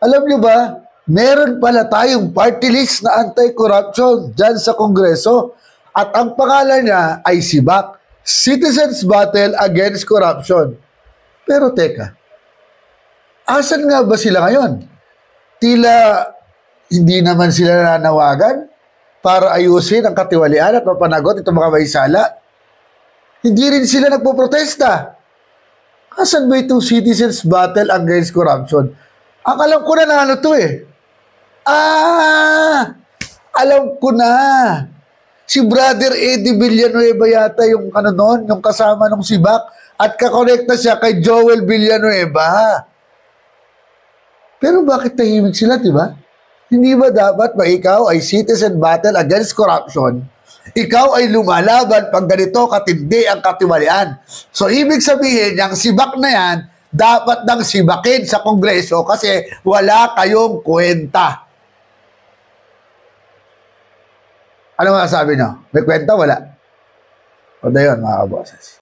Alam nyo ba, meron pala tayong party list na anti-corruption dyan sa Kongreso at ang pangalan niya ay SIBAC, Citizens Battle Against Corruption. Pero teka, asan nga ba sila ngayon? Tila hindi naman sila nanawagan para ayusin ang katiwalian at mapanagot itong mga may sala. Hindi rin sila nagpoprotesta. Asan ba itong Citizens Battle Against Corruption? Ang alam ko na ano to eh. Alam ko na. Si Brother Eddie Villanueva yata yung ano nun, yung kasama ng SIBAC at kakonekta siya kay Joel Villanueva. Pero bakit tahimik sila, di ba? Hindi ba dapat ba ikaw ay Citizen Battle Against Corruption? Ikaw ay lumalaban pag ganito katindi ang katiwalian. So, ibig sabihin, yung SIBAC na yan, dapat nang sibakin sa Kongreso kasi wala kayong kwenta. Ano masasabi nyo? May kwenta? Wala. O na yun, mga kaboses.